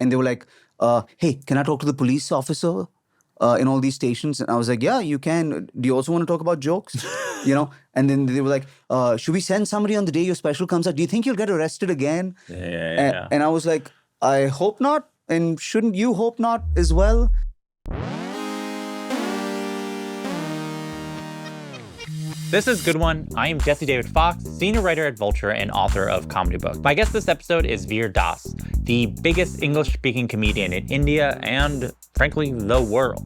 and they were like, hey, can I talk to the police officer in all these stations? And I was like, yeah, you can. Do you also want to talk about jokes? And then they were like, should we send somebody on the day your special comes out? Do you think you'll get arrested again? And I was like, I hope not. And shouldn't you hope not as well? This is Good One. I am Jesse David Fox, senior writer at Vulture and author of Comedy Book. My guest this episode is Veer Das, the biggest English-speaking comedian in India and, frankly, the world.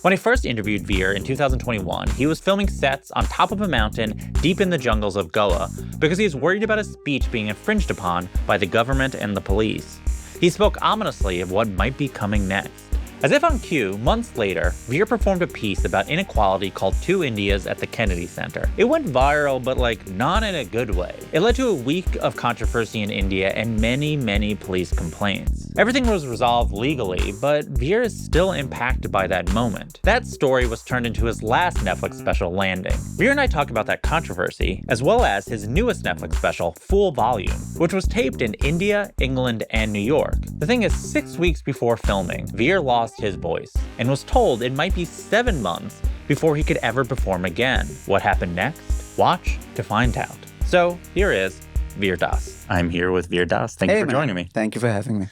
When I first interviewed Veer in 2021, he was filming sets on top of a mountain deep in the jungles of Goa because he was worried about his speech being infringed upon by the government and the police. He spoke ominously of what might be coming next. As if on cue, months later, Veer performed a piece about inequality called Two Indias at the Kennedy Center. It went viral, but not in a good way. It led to a week of controversy in India and many, many police complaints. Everything was resolved legally, but Veer is still impacted by that moment. That story was turned into his last Netflix special, Landing. Veer and I talk about that controversy, as well as his newest Netflix special, Full Volume, which was taped in India, England, and New York. The thing is, 6 weeks before filming, Veer lost his voice and was told it might be 7 months before he could ever perform again. What happened next? Watch to find out. So here is Veer Das. I'm here with Veer Das. Thank you for joining me. Thank you for having me.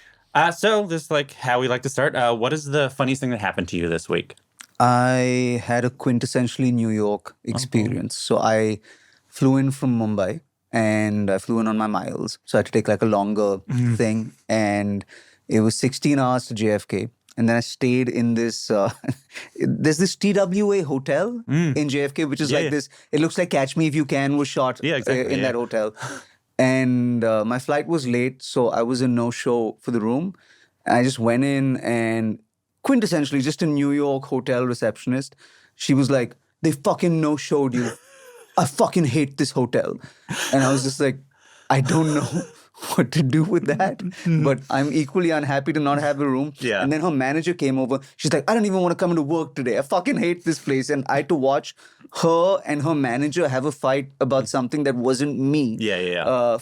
So this is how we like to start. What is the funniest thing that happened to you this week? I had a quintessentially New York experience. So I flew in from Mumbai and I flew in on my miles. So I had to take a longer thing, and it was 16 hours to JFK. And then I stayed in this, there's this TWA hotel in JFK, which is this, it looks like Catch Me If You Can was shot in that hotel. And my flight was late, so I was a no-show for the room. And I just went in, and quintessentially just a New York hotel receptionist, she was like, they fucking no-showed you. I fucking hate this hotel. And I was just like, I don't know what to do with that, but I'm equally unhappy to not have a room. Yeah. And then her manager came over. She's like, I don't even want to come into work today. I fucking hate this place. And I had to watch her and her manager have a fight about something that wasn't me.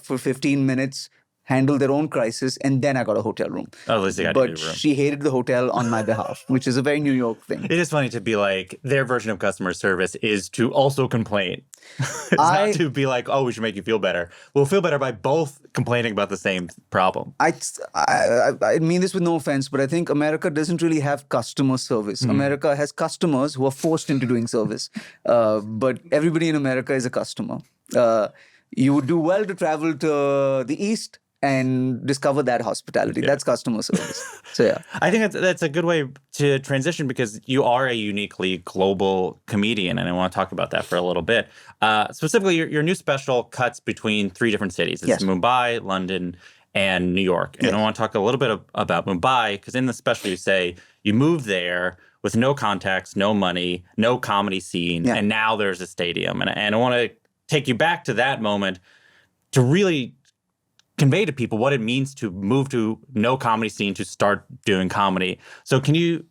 For 15 minutes, handle their own crisis, and then I got a hotel room. Oh, at least they got but a room. She hated the hotel on my behalf, which is a very New York thing. It is funny to be like, their version of customer service is to also complain. It's not to be like, oh, we should make you feel better. We'll feel better by both complaining about the same problem. I mean this with no offense, but I think America doesn't really have customer service. America has customers who are forced into doing service. But everybody in America is a customer. You would do well to travel to the East and discover that hospitality. That's customer service. So yeah. I think that's a good way to transition, because you are a uniquely global comedian, and I want to talk about that for a little bit. Specifically, your new special cuts between 3 different cities. It's Mumbai, London, and New York. And I want to talk a little bit about Mumbai, because in the special you say you moved there with no contacts, no money, no comedy scene, and now there's a stadium. And I want to take you back to that moment to really convey to people what it means to move to no comedy scene to start doing comedy. So can you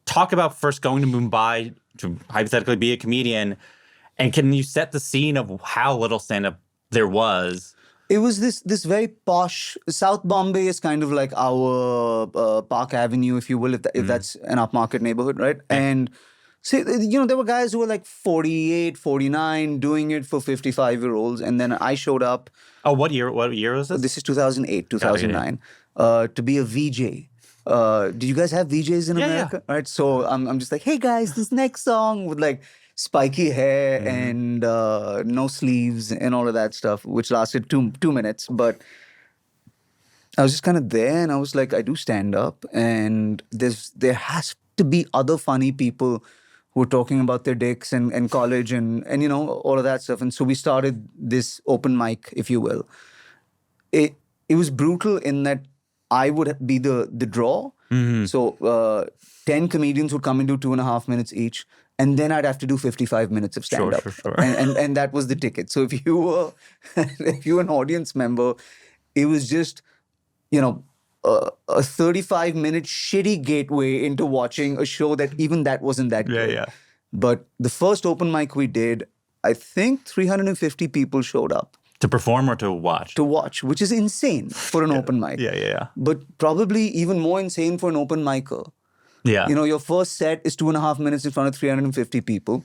talk about first going to Mumbai to hypothetically be a comedian, and can you set the scene of how little stand-up there was? It was this very posh, South Bombay is kind of like our Park Avenue, if you will, if that's an upmarket neighborhood, right? And so, there were guys who were 48, 49, doing it for 55-year-olds. And then I showed up. Oh, what year was this? This is 2008, 2009, to be a VJ. Do you guys have VJs in America? Yeah. Right. So I'm just like, hey guys, this next song with spiky hair and no sleeves and all of that stuff, which lasted two minutes. But I was just kind of there, and I was like, I do stand up, and there has to be other funny people who were talking about their dicks and college and all of that stuff. And so we started this open mic, if you will. It was brutal in that I would be the draw. So 10 comedians would come and do 2.5 minutes each. And then I'd have to do 55 minutes of stand-up. Sure. And that was the ticket. So if you were an audience member, it was just, a 35-minute shitty gateway into watching a show that even that wasn't that good. Yeah. But the first open mic we did, I think 350 people showed up. To perform or to watch? To watch, which is insane for an open mic. Yeah. But probably even more insane for an open micer. Yeah. You know, your first set is 2.5 minutes in front of 350 people.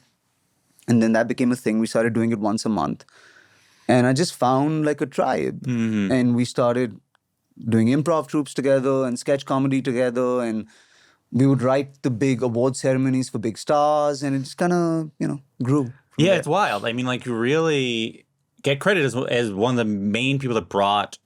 And then that became a thing. We started doing it once a month. And I just found like a tribe. Mm-hmm. And we started doing improv troupes together and sketch comedy together. And we would write the big award ceremonies for big stars. And it just kind of, grew. Yeah, there. it's wild. I mean, like, you really get credit as one of the main people that brought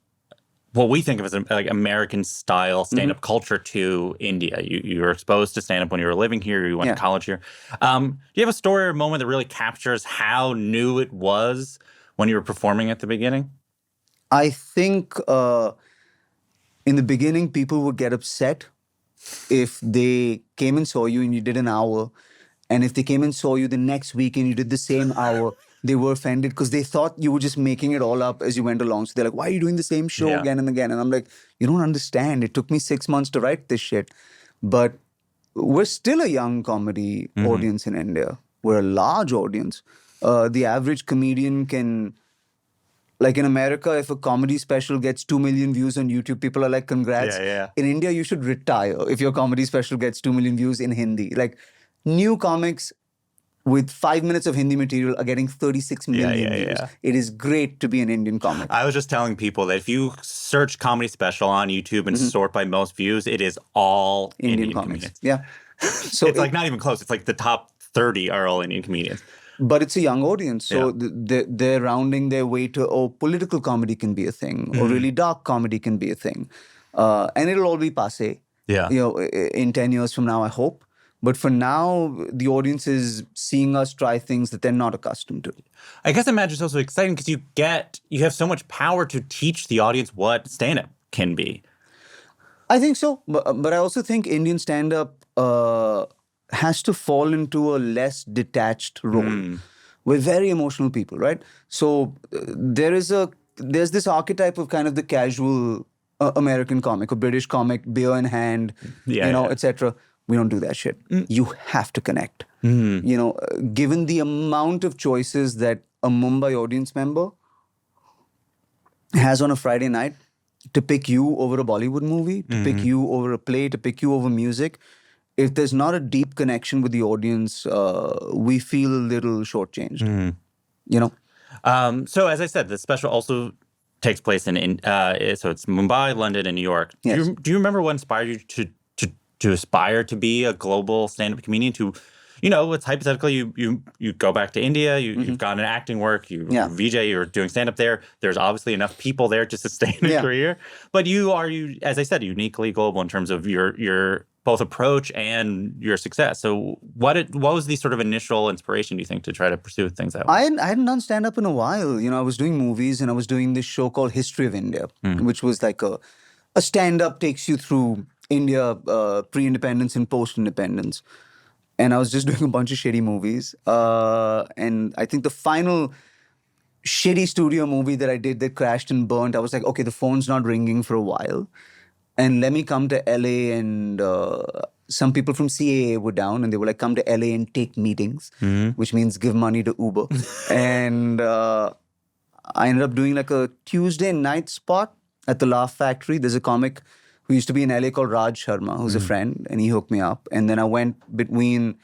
what we think of as like American style stand-up culture to India. You were exposed to stand-up when you were living here. You went to college here. Do you have a story or moment that really captures how new it was when you were performing at the beginning? I think in the beginning, people would get upset if they came and saw you and you did an hour. And if they came and saw you the next week and you did the same hour, they were offended because they thought you were just making it all up as you went along. So they're like, why are you doing the same show again and again? And I'm like, you don't understand. It took me 6 months to write this shit. But we're still a young comedy audience in India. We're a large audience. The average comedian can... Like in America, if a comedy special gets 2 million views on YouTube, people are like, congrats. In India, you should retire if your comedy special gets 2 million views in Hindi. Like, new comics with 5 minutes of Hindi material are getting 36 million views. It is great to be an Indian comic. I was just telling people that if you search comedy special on YouTube and sort by most views, it is all Indian comics. comedians. Yeah. So it's like not even close. It's like the top 30 are all Indian comedians. But it's a young audience. So they're rounding their way to, political comedy can be a thing, or really dark comedy can be a thing. And it'll all be passé. Yeah. In 10 years from now, I hope. But for now, the audience is seeing us try things that they're not accustomed to. I guess I imagine it's also exciting because you have so much power to teach the audience what stand-up can be. I think so. But I also think Indian stand-up has to fall into a less detached role. We're very emotional people, right? So there's this archetype of kind of the casual American comic, a British comic, beer in hand, etc. We don't do that shit. You have to connect. Given the amount of choices that a Mumbai audience member has on a Friday night to pick you over a Bollywood movie, to pick you over a play, to pick you over music, if there's not a deep connection with the audience, we feel a little shortchanged. So as I said, the special also takes place so it's Mumbai, London, and New York. Yes. Do you remember what inspired you to aspire to be a global stand-up comedian? It's hypothetically you go back to India, you've got an acting work, VJ, you're doing stand-up there. There's obviously enough people there to sustain a career. But you as I said, uniquely global in terms of your both approach and your success. So what was the sort of initial inspiration, do you think, to try to pursue things that way? I hadn't done stand-up in a while. I was doing movies and I was doing this show called History of India, which was like a stand-up takes you through India, pre-independence and post-independence. And I was just doing a bunch of shitty movies. And I think the final shitty studio movie that I did that crashed and burnt, I was like, okay, the phone's not ringing for a while. And let me come to LA, and some people from CAA were down and they were like, come to LA and take meetings, which means give money to Uber. And I ended up doing like a Tuesday night spot at the Laugh Factory. There's a comic who used to be in LA called Raj Sharma, who's a friend, and he hooked me up. And then I went between,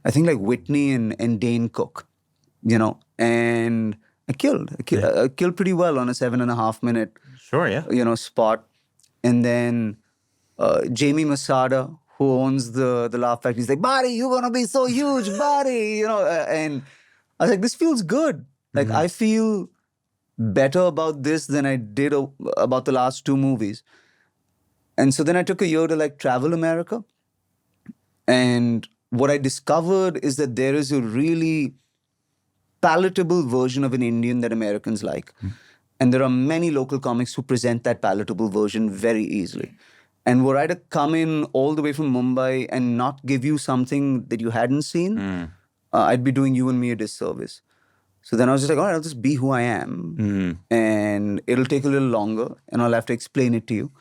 I think like Whitney and Dane Cook, and I killed pretty well on a 7.5 minute spot. And then Jamie Masada, who owns the Laugh Factory, he's like, buddy, you're going to be so huge, buddy, and I was like, this feels good. Like, I feel better about this than I did about the last 2 movies. And so then I took a year to like travel America. And what I discovered is that there is a really palatable version of an Indian that Americans like. And there are many local comics who present that palatable version very easily. And were I to come in all the way from Mumbai and not give you something that you hadn't seen, I'd be doing you and me a disservice. So then I was just like, all right, I'll just be who I am. And it'll take a little longer and I'll have to explain it to you.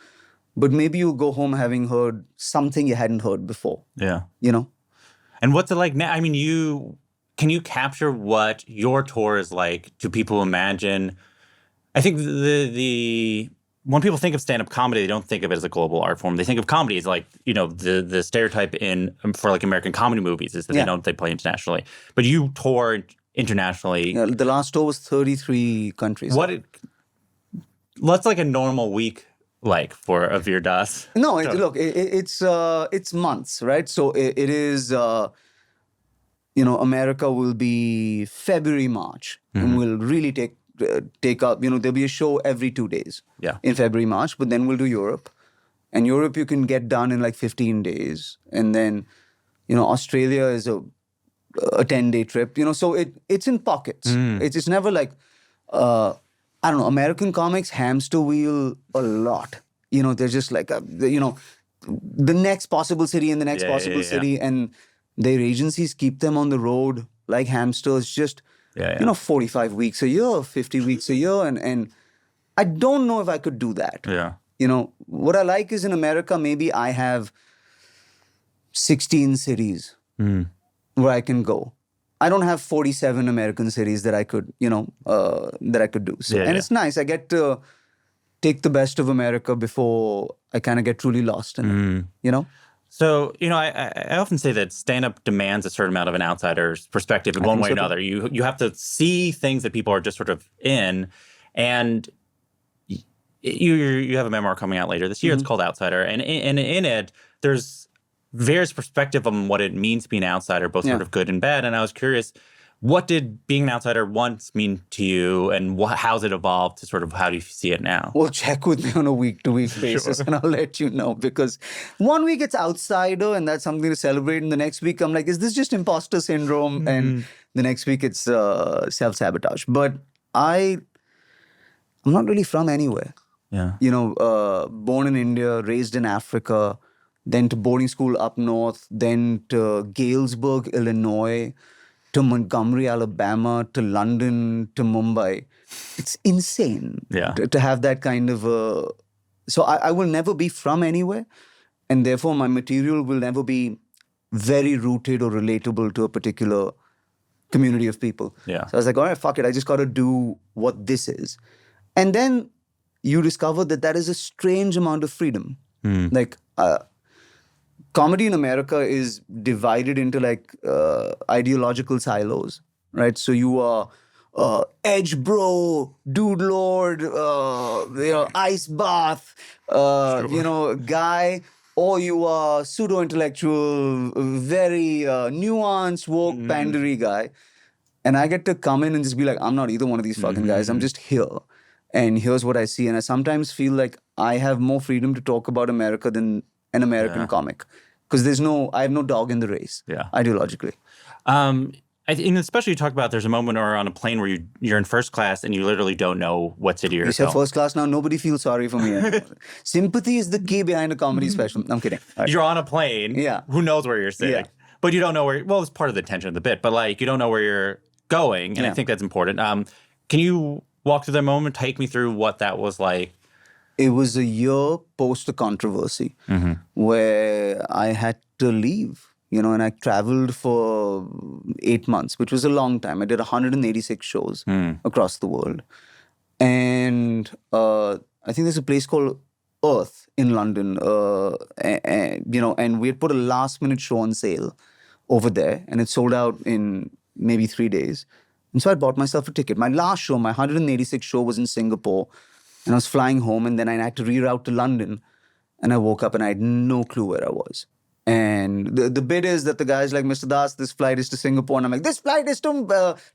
But maybe you'll go home having heard something you hadn't heard before. Yeah. And what's it like now? I mean, can you capture what your tour is like? Do people imagine I think the when people think of stand-up comedy, they don't think of it as a global art form. They think of comedy as like, the stereotype for like American comedy movies is that they play internationally. But you tour internationally. Yeah, the last tour was 33 countries. What's like a normal week like for a Veer Das? No, look, it's months, right? So it is, America will be February, March, and we'll really take up, there'll be a show every 2 days in February, March, but then we'll do Europe. And Europe you can get done in like 15 days. And then, Australia is a 10-day trip, so it's in pockets. It's never like, I don't know, American comics hamster wheel a lot. They're just like, the next possible city and the next possible city. And their agencies keep them on the road like hamsters, just, 45 weeks a year, 50 weeks a year. And I don't know if I could do that. Yeah. What I like is in America, maybe I have 16 cities where I can go. I don't have 47 American cities that I could, that I could do. So, it's nice. I get to take the best of America before I kind of get truly lost in it, So, I often say that stand-up demands a certain amount of an outsider's perspective in one way or another. You have to see things that people are just sort of in. And you have a memoir coming out later this year. It's called Outsider. And in it, there's various perspective on what it means to be an outsider, both sort of good and bad. And I was curious, what did being an outsider once mean to you, and how's it evolved to sort of how do you see it now? Well, check with me on a week-to-week basis and I'll let you know, because one week it's outsider and that's something to celebrate, and the next week I'm like, is this just imposter syndrome? And the next week it's self-sabotage. But I'm not really from anywhere. Yeah. Born in India, raised in Africa, then to boarding school up north, then to Galesburg, Illinois, to Montgomery, Alabama, to London, to Mumbai. It's insane to have that kind of a... So I will never be from anywhere, and therefore my material will never be very rooted or relatable to a particular community of people. Yeah. So I was like, all right, fuck it. I just got to do what this is. And then you discover that is a strange amount of freedom. Like... comedy in America is divided into like ideological silos, right? So you are edge bro, dude lord, ice bath, guy, or you are pseudo-intellectual, very nuanced, woke, pandery guy. And I get to come in and just be like, I'm not either one of these fucking guys. I'm just here. And here's what I see. And I sometimes feel like I have more freedom to talk about America than an American comic, because I have no dog in the race, ideologically. And especially you talk about there's a moment or on a plane where you're in first class and you literally don't know what city you're in. You said first class now, nobody feels sorry for me anymore. Sympathy is the key behind a comedy special. I'm kidding. Right. You're on a plane. Yeah. Who knows where you're sitting? But you don't know where, well, it's part of the tension of the bit, but like you don't know where you're going. And I think that's important. Can you walk through that moment, take me through what that was like? It was a year post the controversy where I had to leave, and I traveled for 8 months, which was a long time. I did 186 shows across the world. And I think there's a place called Earth in London, and we had put a last minute show on sale over there, and it sold out in maybe 3 days. And so I bought myself a ticket. My last show, my 186 show, was in Singapore. And I was flying home, and then I had to reroute to London. And I woke up and I had no clue where I was. And the bit is that the guy's like, Mr. Das, this flight is to Singapore. And I'm like, this flight is to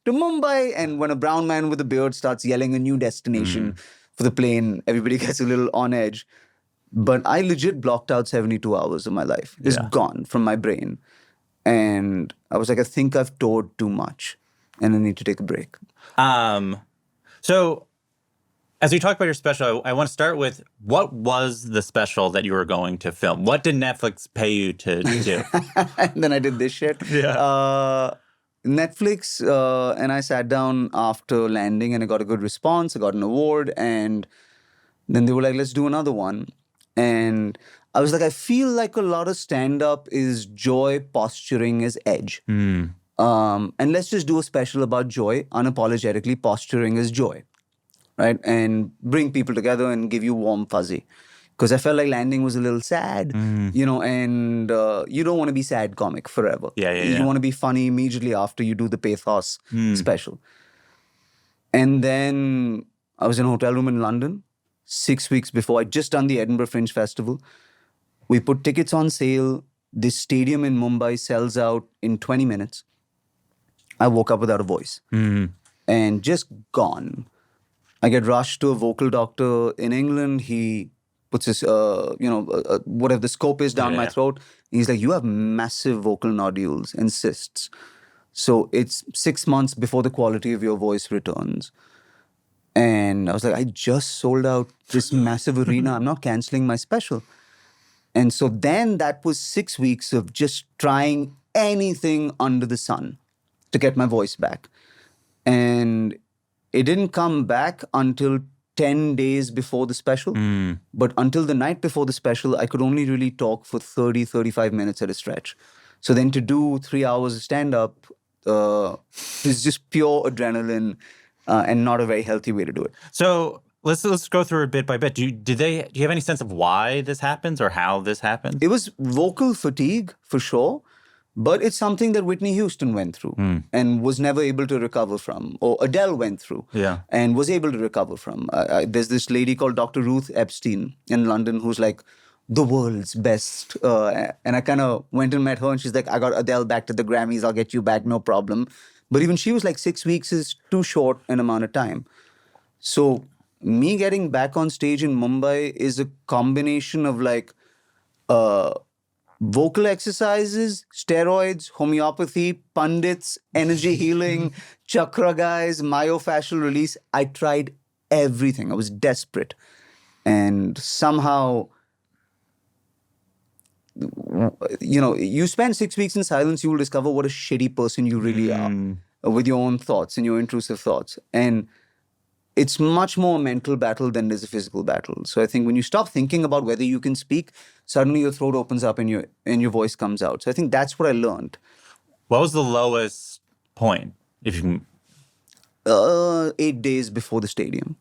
Mumbai. And when a brown man with a beard starts yelling a new destination for the plane, everybody gets a little on edge. But I legit blocked out 72 hours of my life. It's gone from my brain. And I was like, I think I've toured too much and I need to take a break. So as we talk about your special, I want to start with, what was the special that you were going to film? What did Netflix pay you to do? And then I did this shit. Netflix, and I sat down after landing and I got a good response. I got an award, and then they were like, let's do another one. And I was like, I feel like a lot of stand-up is joy posturing as edge. And let's just do a special about joy, unapologetically posturing as joy. right? And bring people together and give you warm fuzzy. Because I felt like landing was a little sad, and you don't want to be sad comic forever. Yeah. You want to be funny immediately after you do the pathos special. And then I was in a hotel room in London 6 weeks before. I'd just done the Edinburgh Fringe Festival. We put tickets on sale. This stadium in Mumbai sells out in 20 minutes. I woke up without a voice and just gone. I get rushed to a vocal doctor in England. He puts his, whatever the scope is down my throat. He's like, you have massive vocal nodules and cysts. So it's 6 months before the quality of your voice returns. And I was like, I just sold out this massive arena. I'm not canceling my special. And so then that was 6 weeks of just trying anything under the sun to get my voice back. And it didn't come back until 10 days before the special. But until the night before the special, I could only really talk for 30, 35 minutes at a stretch. So then to do 3 hours of stand-up is just pure adrenaline and not a very healthy way to do it. So let's go through it bit by bit. Do you have any sense of why this happens or how this happens? It was vocal fatigue for sure, but it's something that Whitney Houston went through and was never able to recover from, or Adele went through and was able to recover from. There's this lady called Dr. Ruth Epstein in London who's like the world's best. And I kind of went and met her and she's like, I got Adele back to the Grammys. I'll get you back, no problem. But even she was like 6 weeks is too short an amount of time. So me getting back on stage in Mumbai is a combination of like vocal exercises, steroids, homeopathy, pundits, energy healing, chakra guys, myofascial release. I tried everything. I was desperate. And somehow, you spend 6 weeks in silence, you will discover what a shitty person you really are with your own thoughts and your intrusive thoughts. And it's much more a mental battle than it is a physical battle. So I think when you stop thinking about whether you can speak, suddenly your throat opens up and your voice comes out. So I think that's what I learned. What was the lowest point, if you can? 8 days before the stadium,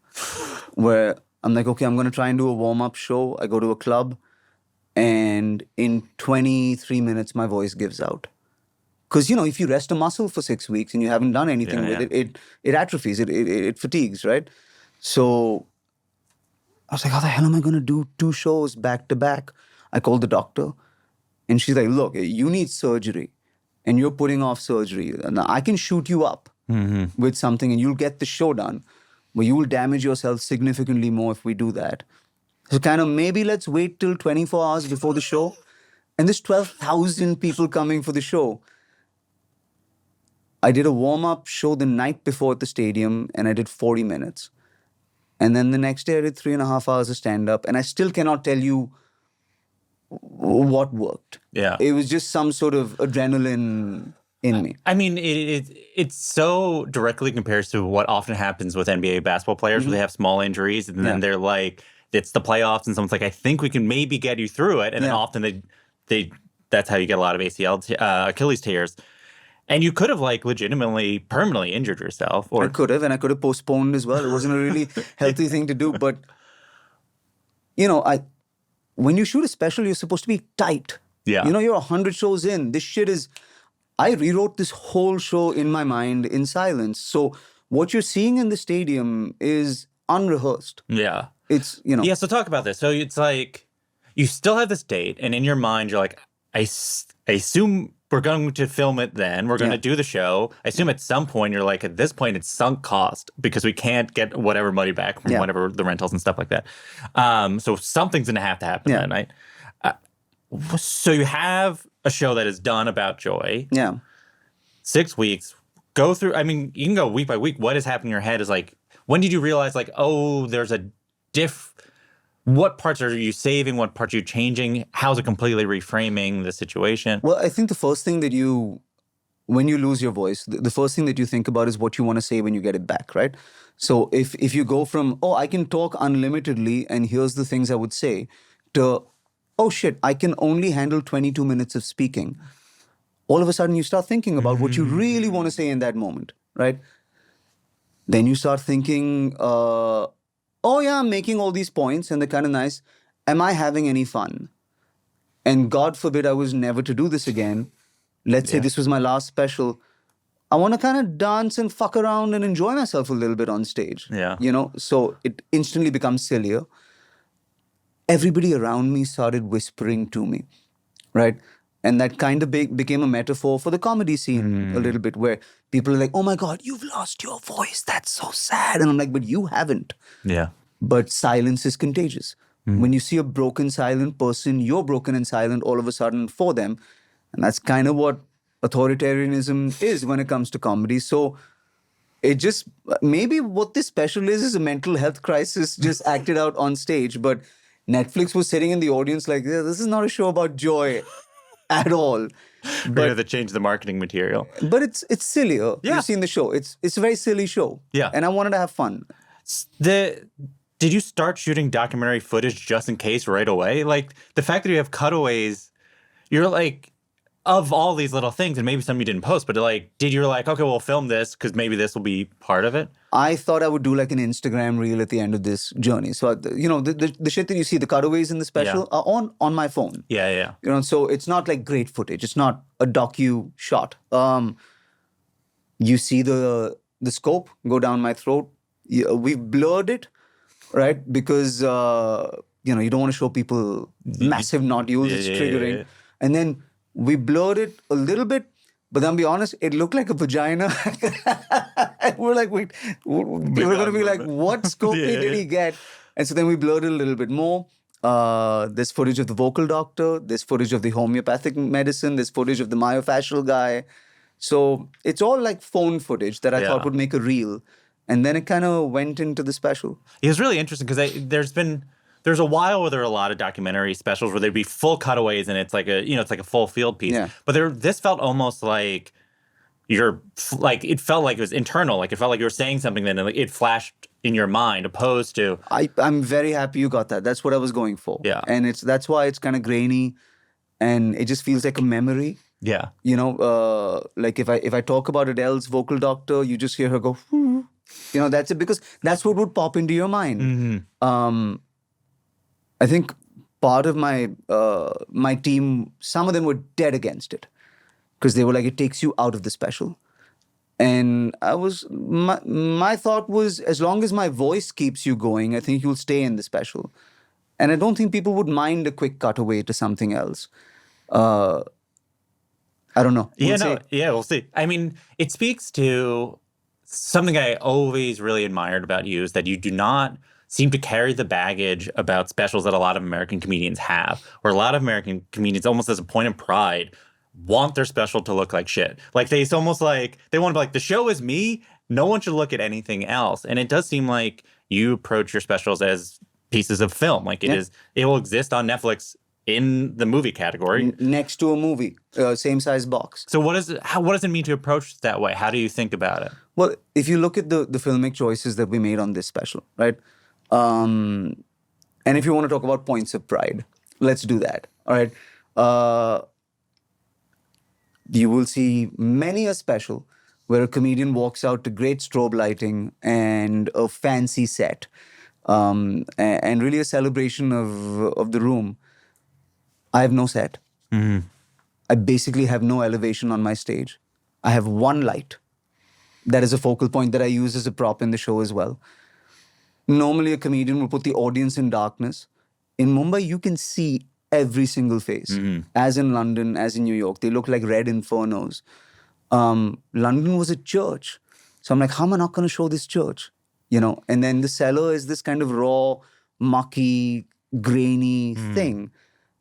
where I'm like, okay, I'm going to try and do a warm-up show. I go to a club, and in 23 minutes, my voice gives out. Because, if you rest a muscle for 6 weeks and you haven't done anything with it atrophies, it fatigues, right? So I was like, how the hell am I going to do 2 shows back to back? I called the doctor and she's like, look, you need surgery and you're putting off surgery. Now, I can shoot you up with something and you'll get the show done, but you will damage yourself significantly more if we do that. So kind of maybe let's wait till 24 hours before the show. And there's 12,000 people coming for the show. I did a warm-up show the night before at the stadium, and I did 40 minutes. And then the next day, I did 3.5 hours of stand-up, and I still cannot tell you what worked. Yeah. It was just some sort of adrenaline in me. I mean, it so directly compares to what often happens with NBA basketball players where they have small injuries, and then they're like, it's the playoffs, and someone's like, I think we can maybe get you through it. And then often they that's how you get a lot of Achilles tears. And you could have legitimately permanently injured yourself. Or I could have, and I could have postponed as well. It wasn't a really healthy thing to do. But, when you shoot a special, you're supposed to be tight. Yeah. You're 100 shows in. This shit is, I rewrote this whole show in my mind in silence. So what you're seeing in the stadium is unrehearsed. Yeah. It's, Yeah, so talk about this. So it's like, you still have this date, and in your mind, you're like, I assume we're going to film it then. We're going to do the show. I assume at some point you're like, at this point, it's sunk cost because we can't get whatever money back from whatever the rentals and stuff like that. So something's going to happen that night. So you have a show that is done about joy. Yeah. 6 weeks. Go through, I mean, you can go week by week. What is happening in your head is like, when did you realize there's a what parts are you saving? What parts are you changing? How's it completely reframing the situation? Well, I think the first thing that when you lose your voice, the first thing that you think about is what you want to say when you get it back, right? So if you go from, I can talk unlimitedly and here's the things I would say, to, oh shit, I can only handle 22 minutes of speaking. All of a sudden you start thinking about what you really want to say in that moment, right? Then you start thinking, oh yeah, I'm making all these points and they're kind of nice. Am I having any fun? And God forbid I was never to do this again. Let's say this was my last special. I want to kind of dance and fuck around and enjoy myself a little bit on stage. Yeah. So it instantly becomes sillier. Everybody around me started whispering to me, right? And that kind of became a metaphor for the comedy scene a little bit, where people are like, oh my God, you've lost your voice. That's so sad. And I'm like, but you haven't. Yeah. But silence is contagious. When you see a broken, silent person, you're broken and silent all of a sudden for them. And that's kind of what authoritarianism is when it comes to comedy. So it just, maybe what this special is a mental health crisis just acted out on stage. But Netflix was sitting in the audience like, yeah, this is not a show about joy at all. We're going to have to change the marketing material. But it's sillier. Yeah. You've seen the show. It's a very silly show. Yeah. And I wanted to have fun. Did you start shooting documentary footage just in case right away? Like, the fact that you have cutaways, you're like, of all these little things, and maybe some you didn't post, but like, you're like, okay, we'll film this because maybe this will be part of it? I thought I would do like an Instagram reel at the end of this journey. So, the shit that you see, the cutaways in the special are on my phone. Yeah, yeah. So it's not like great footage. It's not a docu shot. You see the scope go down my throat. We've blurred it, right? Because, you don't want to show people massive nodules. It's triggering. And then we blurred it a little bit. But then, be honest, it looked like a vagina. We're like, wait, we're going to be like, what scope did he get? And so then we blurred it a little bit more. There's footage of the vocal doctor. There's footage of the homeopathic medicine. There's footage of the myofascial guy. So it's all like phone footage that I thought would make a reel. And then it kind of went into the special. It was really interesting because there's a while where there are a lot of documentary specials where there'd be full cutaways and it's like a full field piece. Yeah. But this felt almost like it felt like it was internal. Like it felt like you were saying something then and it flashed in your mind opposed to. I'm very happy you got that. That's what I was going for. Yeah. And that's why it's kind of grainy and it just feels like a memory. Yeah. Like if I talk about Adele's vocal doctor, you just hear her go, "Whoo." That's it, because that's what would pop into your mind. I think part of my team, some of them were dead against it because they were like, it takes you out of the special. And my thought was, as long as my voice keeps you going, I think you'll stay in the special. And I don't think people would mind a quick cutaway to something else. I don't know. We'll see. I mean, it speaks to something I always really admired about you is that you do not seem to carry the baggage about specials that a lot of American comedians have, where a lot of American comedians, almost as a point of pride, want their special to look like shit. Like it's almost like they want to be like, the show is me. No one should look at anything else. And it does seem like you approach your specials as pieces of film. Like it will exist on Netflix in the movie category. Next to a movie, same size box. So what does it mean to approach it that way? How do you think about it? Well, if you look at the filmic choices that we made on this special, right? And if you want to talk about points of pride, let's do that. All right. You will see many a special where a comedian walks out to great strobe lighting and a fancy set, and really a celebration of the room. I have no set. Mm-hmm. I basically have no elevation on my stage. I have one light. That is a focal point that I use as a prop in the show as well. Normally, a comedian will put the audience in darkness. In Mumbai, you can see every single face. Mm-hmm. As in London, as in New York. They look like red infernos. London was a church. So I'm like, how am I not going to show this church? And then the cellar is this kind of raw, mucky, grainy thing.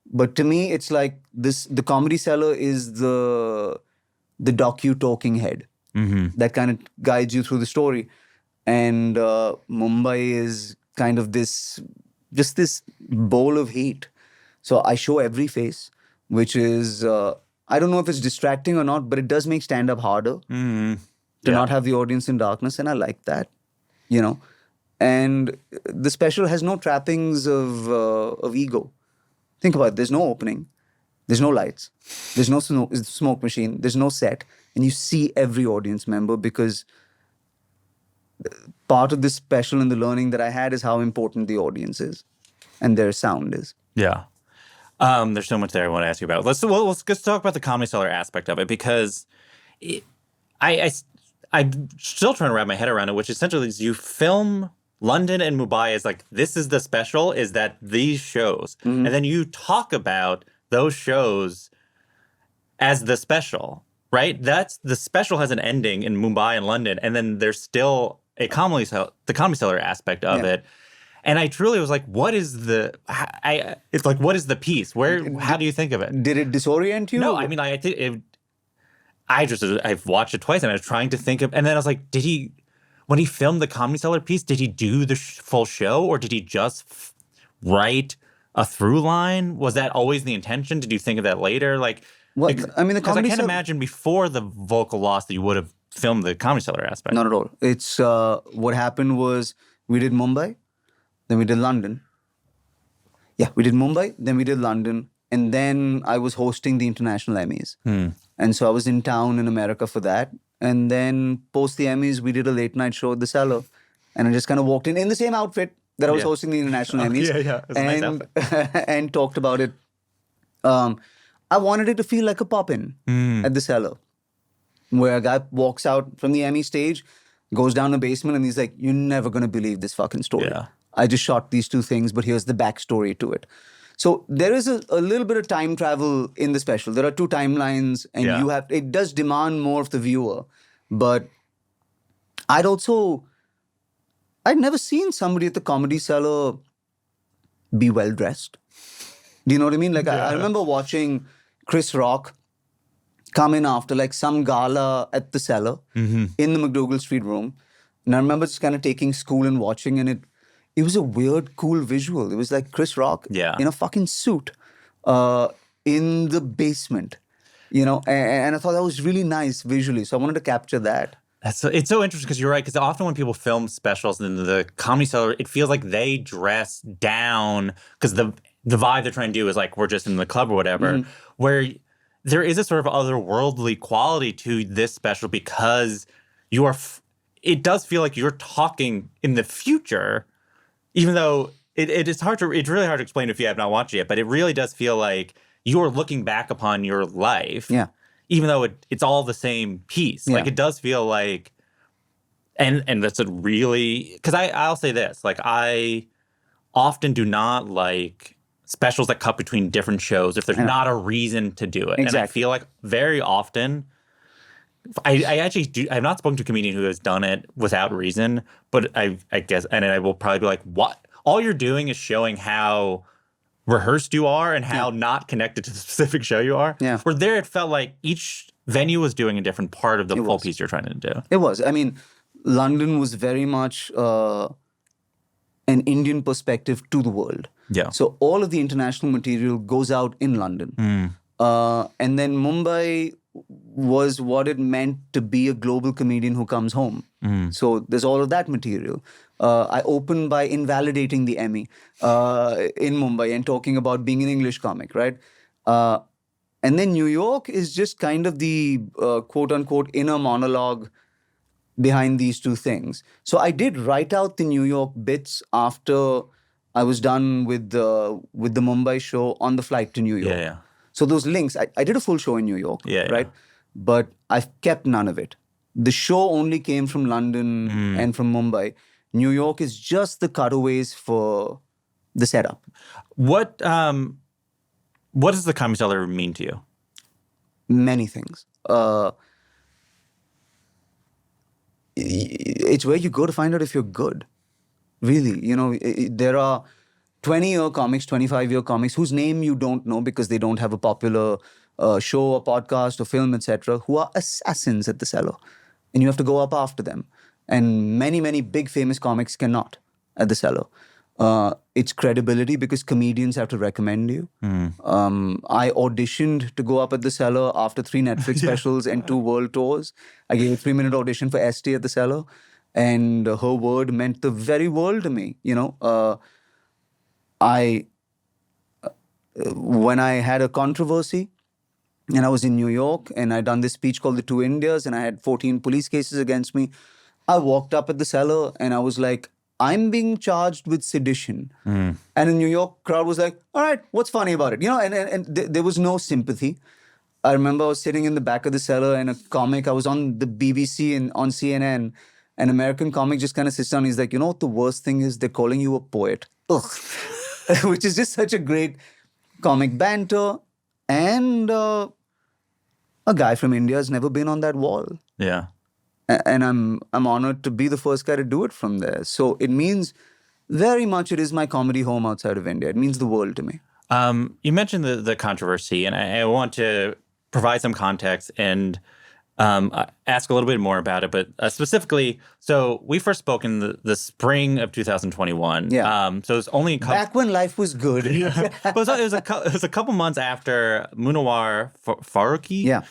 But to me, it's like the comedy cellar is the docu talking head. Mm-hmm. That kind of guides you through the story. And Mumbai is kind of this bowl of heat. So I show every face, which is, I don't know if it's distracting or not, but it does make stand-up harder to not have the audience in darkness. And I like that, And the special has no trappings of ego. Think about it. There's no opening. There's no lights. There's no smoke machine. There's no set. And you see every audience member because part of this special and the learning that I had is how important the audience is and their sound is. Yeah. There's so much there I want to ask you about. Let's talk about the Comedy Cellar aspect of it, because I'm still trying to wrap my head around it, which essentially is you film London and Mumbai as like, this is the special, is that these shows. Mm-hmm. And then you talk about those shows as the special, right? That's the special has an ending in Mumbai and London, and then there's still the Comedy Cellar aspect of it. And I truly was like, what is it's like, what is the piece? How do you think of it? Did it disorient you? No, I mean, I think I've watched it twice and I was trying to think of, and then I was like, when he filmed the Comedy Cellar piece, did he do the full show, or did he just write a through line? Was that always the intention? Did you think of that later? Like, well, I mean, because I can't imagine before the vocal loss that you would have filmed the Comedy Cellar aspect. Not at all. It's what happened was we did Mumbai, then we did London. Yeah, we did Mumbai, then we did London, and then I was hosting the international Emmys. And so I was in town in America for that. And then post the Emmys, we did a late night show at the Cellar. And I just kind of walked in the same outfit that I was hosting the international Emmys. Yeah. It's a nice outfit. And talked about it. I wanted it to feel like a pop-in at the Cellar, where a guy walks out from the Emmy stage, goes down the basement, and he's like, you're never going to believe this fucking story. Yeah. I just shot these two things, but here's the backstory to it. So there is a little bit of time travel in the special. There are two timelines, and it does demand more of the viewer. But I'd never seen somebody at the Comedy Cellar be well dressed. Do you know what I mean? Like I remember watching Chris Rock come in after like some gala at the Cellar in the McDougal Street room. And I remember just kind of taking school and watching, and it was a weird, cool visual. It was like Chris Rock in a fucking suit in the basement, and I thought that was really nice visually. So I wanted to capture that. It's so interesting because you're right. Because often when people film specials in the Comedy Cellar, it feels like they dress down because the vibe they're trying to do is like, we're just in the club or whatever, where there is a sort of otherworldly quality to this special because it does feel like you're talking in the future. Even though it's really hard to explain if you have not watched it yet, but it really does feel like you're looking back upon your life. Yeah. Even though it's all the same piece. Like, it does feel like, and that's a really, because I'll say this, like, I often do not like specials that cut between different shows if there's not a reason to do it. Exactly. And I feel like very often, I actually do. I've not spoken to a comedian who has done it without reason, but I guess, and I will probably be like, what? All you're doing is showing how rehearsed you are and how not connected to the specific show you are. Yeah. Where there, it felt like each venue was doing a different part of the full piece you're trying to do. It was. I mean, London was very much an Indian perspective to the world. Yeah. So all of the international material goes out in London. And then Mumbai was what it meant to be a global comedian who comes home. So there's all of that material. I opened by invalidating the Emmy in Mumbai and talking about being an English comic, right? And then New York is just kind of the quote-unquote inner monologue behind these two things. So I did write out the New York bits after I was done with the Mumbai show on the flight to New York. Yeah. So those links, I did a full show in New York, right? But I've kept none of it. The show only came from London and from Mumbai. New York is just the cutaways for the setup. What does the Comedy Cellar mean to you? Many things. It's where you go to find out if you're good. Really, there are 20-year comics, 25-year comics whose name you don't know because they don't have a popular show or podcast or film, etc., who are assassins at the Cellar. And you have to go up after them. And many, many big famous comics cannot at the Cellar. It's credibility because comedians have to recommend you. I auditioned to go up at the Cellar after 3 Netflix specials and 2 world tours. I gave a 3-minute audition for ST at the Cellar. And her word meant the very world to me, when I had a controversy and I was in New York and I'd done this speech called The Two Indias and I had 14 police cases against me, I walked up at the cellar and I was like, I'm being charged with sedition. And the New York crowd was like, all right, what's funny about it? And there was no sympathy. I remember I was sitting in the back of the cellar and a comic, I was on the BBC and on CNN. An American comic just kind of sits down. He's like, you know what the worst thing is? They're calling you a poet. Ugh. Which is just such a great comic banter. And a guy from India has never been on that wall. Yeah. And I'm honored to be the first guy to do it from there. So it means very much it is my comedy home outside of India. It means the world to me. You mentioned the controversy, and I want to provide some context and ask a little bit more about it. But specifically, so we first spoke in the spring of 2021. Yeah. So it was only a couple. Back when life was good. It was a couple months after Munawar Faruqi.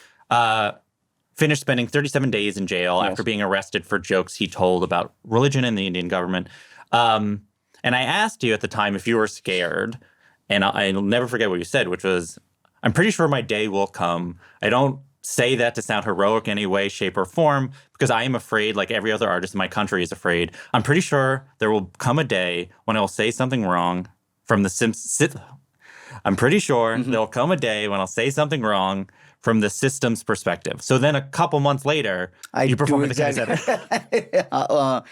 Finished spending 37 days in jail after being arrested for jokes he told about religion and the Indian government. And I asked you at the time if you were scared, and I'll never forget what you said, which was, I'm pretty sure my day will come. I don't say that to sound heroic in any way, shape, or form, because I am afraid, like every other artist in my country is afraid. I'm pretty sure there will come a day when I will say something wrong from the I'm pretty sure there'll come a day when I'll say something wrong from the system's perspective. So then a couple months later, you perform at the Kennedy Center.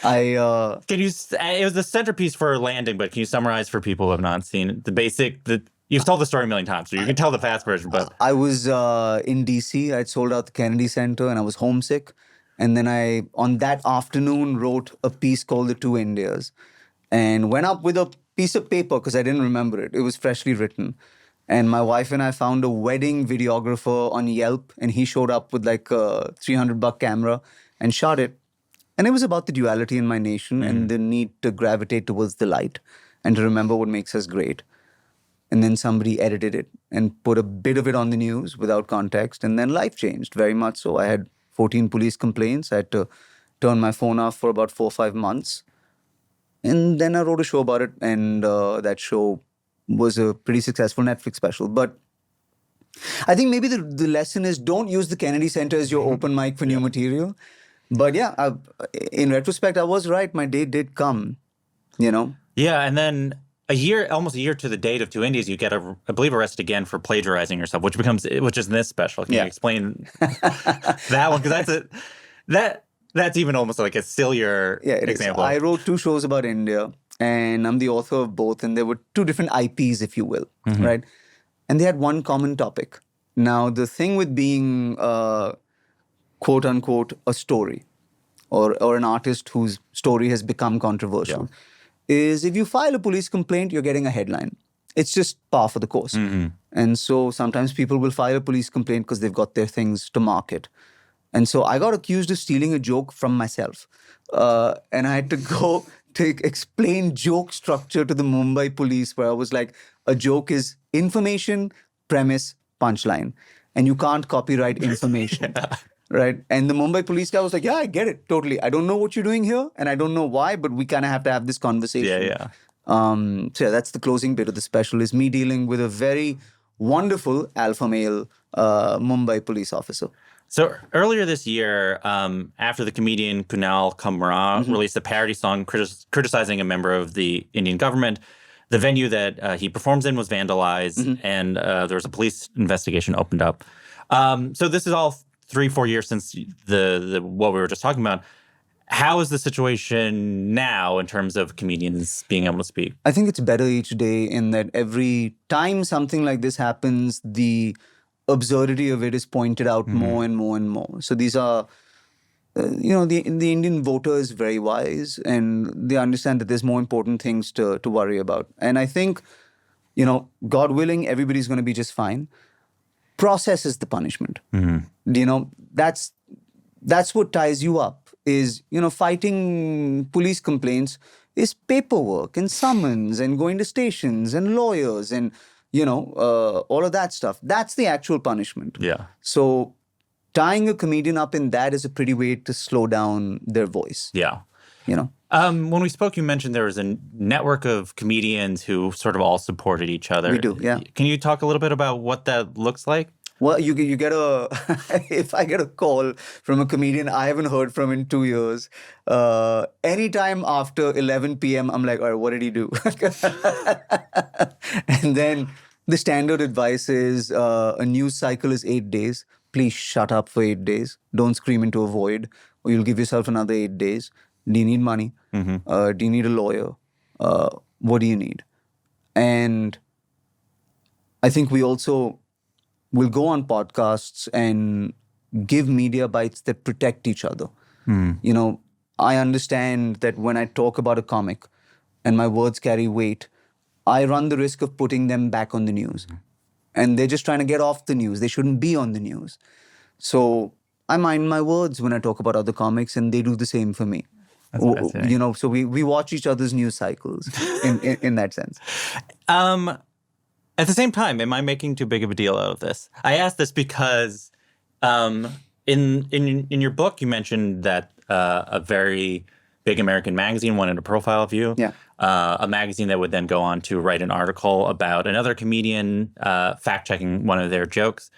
It was the centerpiece for Landing, but can you summarize for people who have not seen it? You've told the story a million times, so you can tell the fast version. But I was in D.C. I'd sold out the Kennedy Center and I was homesick. And then I, on that afternoon, wrote a piece called The Two Indias and went up with a piece of paper because I didn't remember it. It was freshly written. And my wife and I found a wedding videographer on Yelp, and he showed up with like a $300 camera and shot it. And it was about the duality in my nation and the need to gravitate towards the light and to remember what makes us great. And then somebody edited it and put a bit of it on the news without context. And then life changed very much so. I had 14 police complaints. I had to turn my phone off for about 4 or 5 months. And then I wrote a show about it. And that show was a pretty successful Netflix special. But I think maybe the lesson is don't use the Kennedy Center as your open mic for new material. But yeah, in retrospect, I was right. My day did come, you know? Yeah, and then almost a year to the date of Two Indies, you get, I believe, arrested again for plagiarizing yourself, which is in this special. Can you explain that one? Because that's even almost like a sillier example. I wrote 2 shows about India. And I'm the author of both. And there were 2 different IPs, if you will, right? And they had one common topic. Now, the thing with being, quote unquote, a story or an artist whose story has become controversial is if you file a police complaint, you're getting a headline. It's just par for the course. And so sometimes people will file a police complaint because they've got their things to market. And so I got accused of stealing a joke from myself. And I had to go to explain joke structure to the Mumbai police, where I was like, a joke is information, premise, punchline. And you can't copyright information, right? And the Mumbai police guy was like, yeah, I get it, totally. I don't know what you're doing here, and I don't know why, but we kind of have to have this conversation. So yeah, that's the closing bit of the special, is me dealing with a very wonderful alpha male Mumbai police officer. So earlier this year, after the comedian Kunal Kamra released a parody song criticizing a member of the Indian government, the venue that he performs in was vandalized, and there was a police investigation opened up. So this is all 3-4 years since the what we were just talking about. How is the situation now in terms of comedians being able to speak? I think it's better each day in that every time something like this happens, the absurdity of it is pointed out more and more and more. So these are, the Indian voter is very wise, and they understand that there's more important things to worry about. And I think, God willing, everybody's going to be just fine. Process is the punishment. That's what ties you up. Is, fighting police complaints is paperwork and summons and going to stations and lawyers and all of that stuff. That's the actual punishment. Yeah. So tying a comedian up in that is a pretty way to slow down their voice. Yeah. When we spoke, you mentioned there was a network of comedians who sort of all supported each other. We do, yeah. Can you talk a little bit about what that looks like? Well, you get a if I get a call from a comedian I haven't heard from in 2 years, anytime after 11 p.m., I'm like, all right, what did he do? And then the standard advice is a news cycle is 8 days. Please shut up for 8 days. Don't scream into a void, or you'll give yourself another 8 days. Do you need money? Do you need a lawyer? What do you need? And I think we also will go on podcasts and give media bites that protect each other. You know, I understand that when I talk about a comic and my words carry weight, I run the risk of putting them back on the news. And they're just trying to get off the news. They shouldn't be on the news. So I mind my words when I talk about other comics, and they do the same for me. You know, so we watch each other's news cycles in that sense. At the same time, am I making too big of a deal out of this? I ask this because in your book, you mentioned that a very big American magazine wanted a profile of you. Yeah. A magazine that would then go on to write an article about another comedian fact-checking one of their jokes.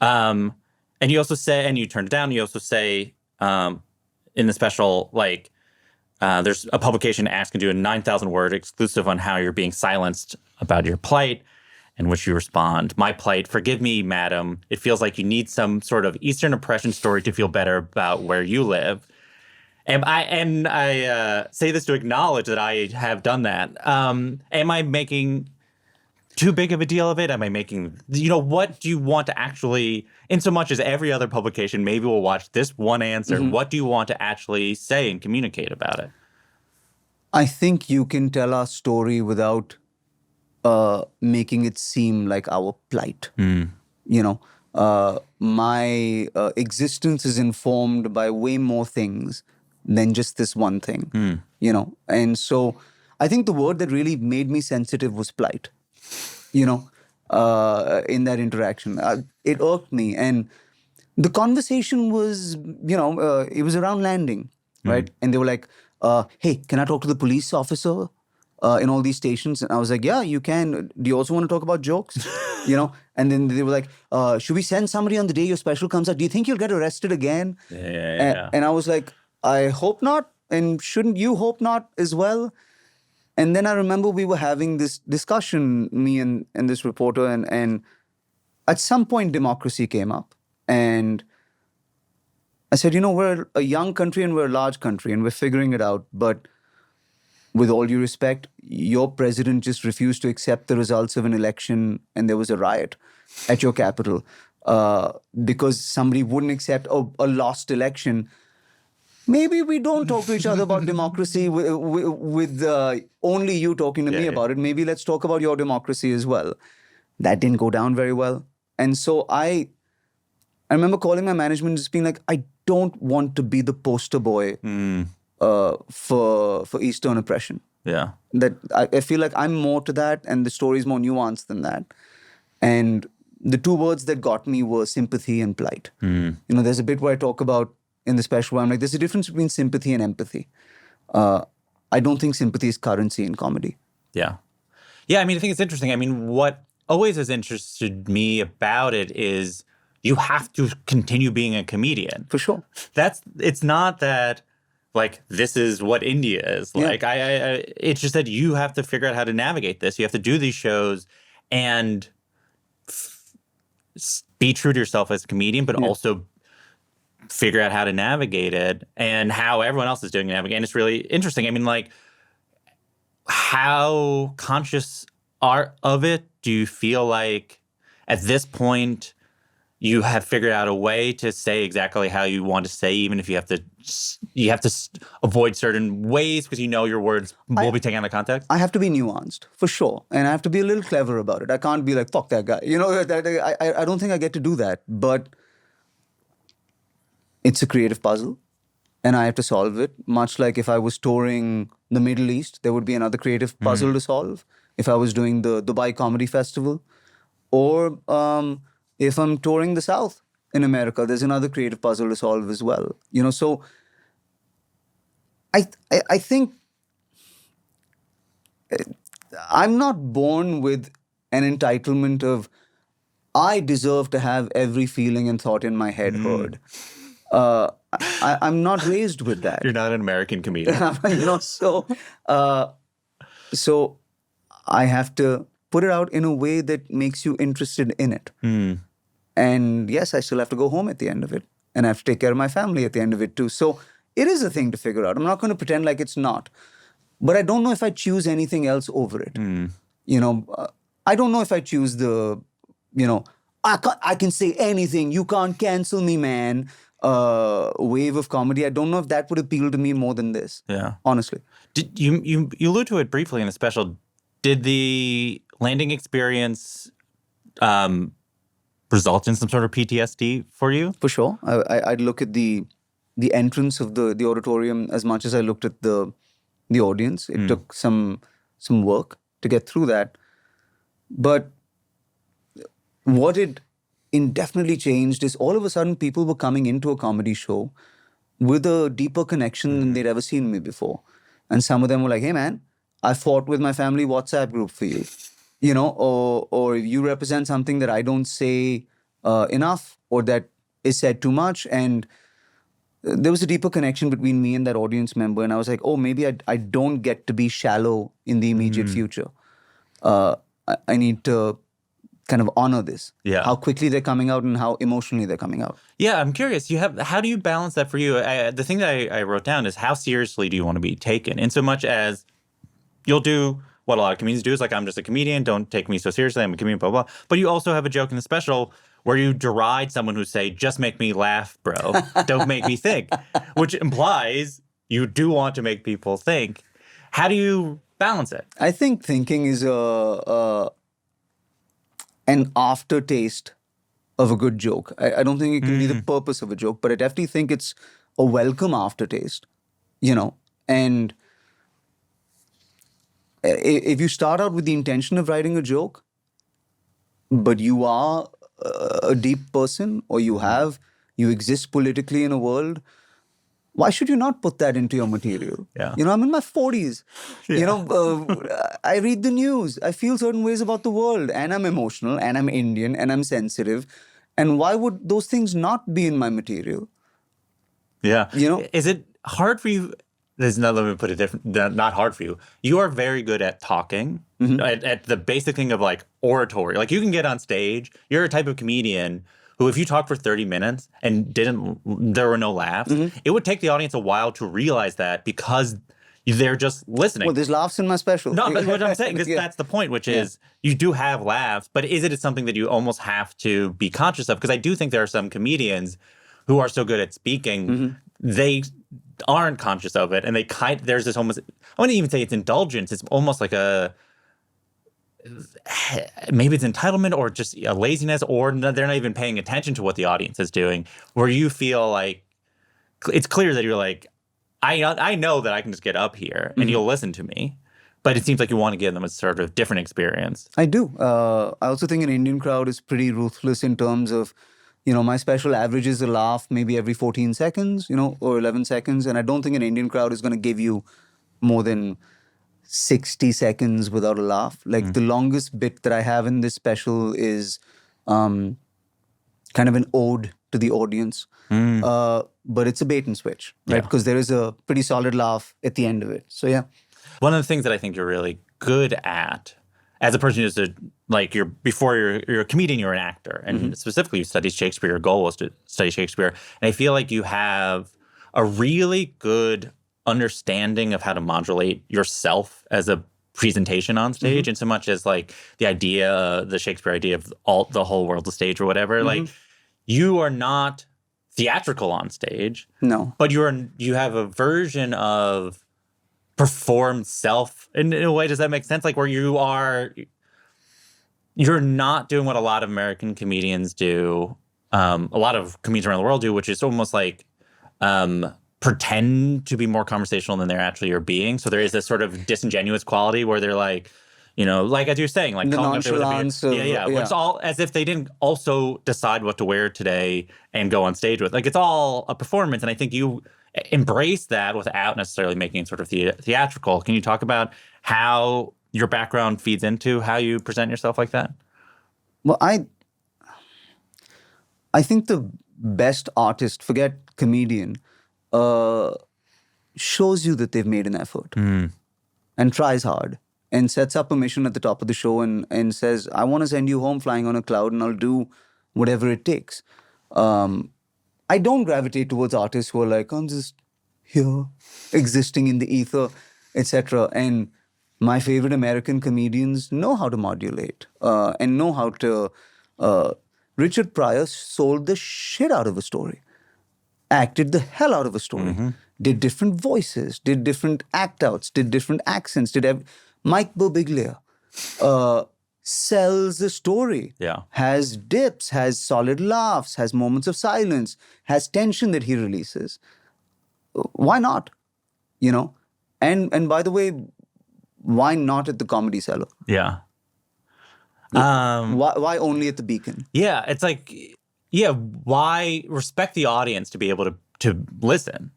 And you also say, and you turned it down, you also say in the special, like, there's a publication asking to do a 9,000-word exclusive on how you're being silenced about your plight, in which you respond, "My plight, forgive me, madam. It feels like you need some sort of Eastern oppression story to feel better about where you live." And I say this to acknowledge that I have done that. Am I making too big of a deal of it? Am I making, what do you want to actually, in so much as every other publication maybe will watch this one answer, what do you want to actually say and communicate about it? I think you can tell our story without making it seem like our plight. You know, my existence is informed by way more things than just this one thing. You know, and so I think the word that really made me sensitive was plight. You know, in that interaction, it irked me, and the conversation was, it was around landing, right? And they were like, "Hey, can I talk to the police officer in all these stations?" And I was like, "Yeah, you can. Do you also want to talk about jokes?" And then they were like, "Should we send somebody on the day your special comes out? Do you think you'll get arrested again?" Yeah. And I was like, "I hope not. And shouldn't you hope not as well?" And then I remember we were having this discussion, me and this reporter, and at some point democracy came up. And I said, we're a young country and we're a large country and we're figuring it out. But with all due respect, your president just refused to accept the results of an election, and there was a riot at your capital because somebody wouldn't accept a lost election. Maybe we don't talk to each other about democracy with only you talking to me about it. Maybe let's talk about your democracy as well. That didn't go down very well. And so I remember calling my management and just being like, I don't want to be the poster boy for Eastern oppression. Yeah. That I feel like I'm more to that, and the story is more nuanced than that. And the two words that got me were sympathy and plight. There's a bit where I talk about in the special where I'm like, there's a difference between sympathy and empathy. I don't think sympathy is currency in comedy. Yeah. Yeah, I mean, I think it's interesting. I mean, what always has interested me about it is you have to continue being a comedian. For sure. It's not that, like, this is what India is. Like, it's just that you have to figure out how to navigate this. You have to do these shows and be true to yourself as a comedian, but also figure out how to navigate it and how everyone else is doing it. And it's really interesting. I mean, like, how conscious of it do you feel like at this point you have figured out a way to say exactly how you want to say, even if you have to avoid certain ways because your words will be taken out of context? I have to be nuanced, for sure. And I have to be a little clever about it. I can't be like, fuck that guy. I don't think I get to do that. But it's a creative puzzle, and I have to solve it. Much like if I was touring the Middle East, there would be another creative puzzle to solve. If I was doing the Dubai Comedy Festival, or if I'm touring the South in America, there's another creative puzzle to solve as well. So I think I'm not born with an entitlement of I deserve to have every feeling and thought in my head heard. I'm not raised with that. You're not an American comedian. So I have to put it out in a way that makes you interested in it. And yes, I still have to go home at the end of it. And I have to take care of my family at the end of it too. So it is a thing to figure out. I'm not going to pretend like it's not. But I don't know if I choose anything else over it. I don't know if I choose the, I can say anything. You can't cancel me, man. Wave of comedy. I don't know if that would appeal to me more than this. Yeah. Honestly. Did you allude to it briefly in the special. Did the landing experience result in some sort of PTSD for you? For sure. I'd look at the entrance of the auditorium as much as I looked at the audience. It took some work to get through that. But what it indefinitely changed is all of a sudden people were coming into a comedy show with a deeper connection than they'd ever seen me before. And some of them were like, hey man, I fought with my family WhatsApp group for you. Or you represent something that I don't say enough or that is said too much. And there was a deeper connection between me and that audience member. And I was like, oh, maybe I don't get to be shallow in the immediate future. I need to kind of honor this. Yeah. How quickly they're coming out and how emotionally they're coming out. Yeah, I'm curious. How do you balance that for you? The thing that I wrote down is how seriously do you want to be taken? In so much as you'll do what a lot of comedians do is like, I'm just a comedian. Don't take me so seriously. I'm a comedian, blah, blah. But you also have a joke in the special where you deride someone who say, just make me laugh, bro. Don't make me think, which implies you do want to make people think. How do you balance it? I think thinking is an aftertaste of a good joke. I don't think it can be the purpose of a joke, but I definitely think it's a welcome aftertaste, and if you start out with the intention of writing a joke, but you are a deep person or you exist politically in a world, why should you not put that into your material? Yeah. I'm in my 40s. I read the news. I feel certain ways about the world and I'm emotional and I'm Indian and I'm sensitive. And why would those things not be in my material? Yeah. Is it hard for you? Let me put it different. Not hard for you. You are very good at talking, at the basic thing of like oratory. Like you can get on stage. You're a type of comedian who, if you talk for 30 minutes and there were no laughs, it would take the audience a while to realize that because they're just listening. Well, there's laughs in my special. No, but what I'm saying is that's the point, which is you do have laughs, but is it something that you almost have to be conscious of? Because I do think there are some comedians who are so good at speaking, they aren't conscious of it, and there's this almost, I wouldn't even say it's indulgence, it's almost like maybe it's entitlement or just a laziness, or they're not even paying attention to what the audience is doing, where you feel like it's clear that you're like, I know that I can just get up here and you'll listen to me, but it seems like you want to give them a sort of different experience. I do. I also think an Indian crowd is pretty ruthless in terms of, my special averages a laugh maybe every 14 seconds, or 11 seconds. And I don't think an Indian crowd is going to give you more than 60 seconds without a laugh. Like the longest bit that I have in this special is kind of an ode to the audience. But it's a bait and switch, right? Because there is a pretty solid laugh at the end of it. So, yeah. One of the things that I think you're really good at as a person who's before you're a comedian, you're an actor. And specifically, you studied Shakespeare. Your goal was to study Shakespeare. And I feel like you have a really good understanding of how to modulate yourself as a presentation on stage, in so much as like the Shakespeare idea of the whole world, the stage or whatever. Like you are not theatrical on stage. No. But you have a version of performed self in a way. Does that make sense? Like where you're not doing what a lot of American comedians do, a lot of comedians around the world do, which is almost like pretend to be more conversational than they actually are being. So there is this sort of disingenuous quality where they're like, like as you're saying, like the calling up there with a beard. yeah. It's all as if they didn't also decide what to wear today and go on stage with. Like it's all a performance, and I think you embrace that without necessarily making it sort of theatrical. Can you talk about how your background feeds into how you present yourself like that? Well, I think the best artist, forget comedian, shows you that they've made an effort and tries hard and sets up a mission at the top of the show and says, I want to send you home flying on a cloud and I'll do whatever it takes. I don't gravitate towards artists who are like, I'm just here, existing in the ether, etc. And my favorite American comedians know how to modulate and know how to. Richard Pryor sold the shit out of a story, acted the hell out of a story, did different voices, did different act outs, did different accents, Mike Birbiglia sells the story. Yeah. Has dips, has solid laughs, has moments of silence, has tension that he releases. Why not? You know? And by the way, why not at the Comedy Cellar? Yeah. Why only at the Beacon? Yeah, it's like, why respect the audience to be able to listen?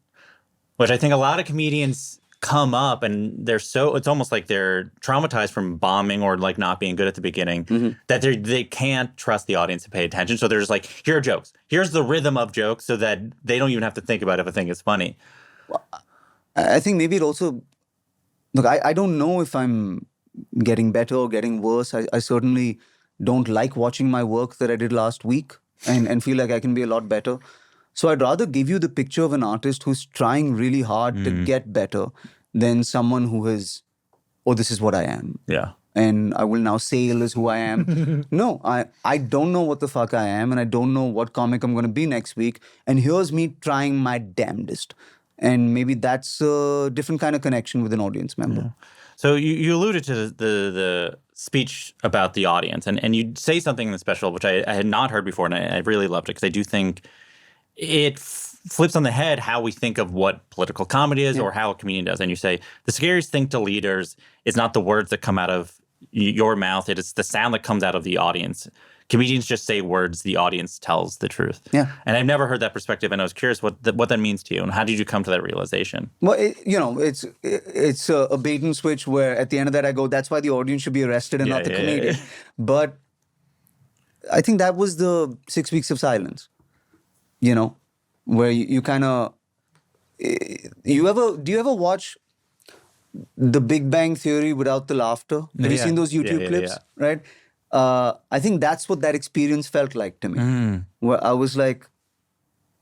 Which I think a lot of comedians come up and it's almost like they're traumatized from bombing or like not being good at the beginning, that they can't trust the audience to pay attention. So they're just like, here are jokes. Here's the rhythm of jokes so that they don't even have to think about if a thing is funny. Well, I think maybe it also, look, I don't know if I'm getting better or getting worse. I certainly don't like watching my work that I did last week and feel like I can be a lot better. So I'd rather give you the picture of an artist who's trying really hard to get better than someone who is, oh, this is what I am. Yeah. And I will now sail as who I am. No, I don't know what the fuck I am and I don't know what comic I'm going to be next week. And here's me trying my damnedest. And maybe that's a different kind of connection with an audience member. Yeah. So you alluded to the speech about the audience, and you say something in the special, which I had not heard before, and I really loved it because I do think it flips on the head how we think of what political comedy is or how a comedian does. And you say, the scariest thing to leaders is not the words that come out of your mouth, it is the sound that comes out of the audience. Comedians just say words, the audience tells the truth. Yeah. And I've never heard that perspective, and I was curious what that means to you, and how did you come to that realization? Well, it's a bait and switch where at the end of that I go, that's why the audience should be arrested and not the comedian. Yeah. But I think that was the 6 weeks of silence, where you kind of, do you ever watch The Big Bang Theory without the laughter? Have you seen those YouTube clips? Right? I think that's what that experience felt like to me. Where I was like,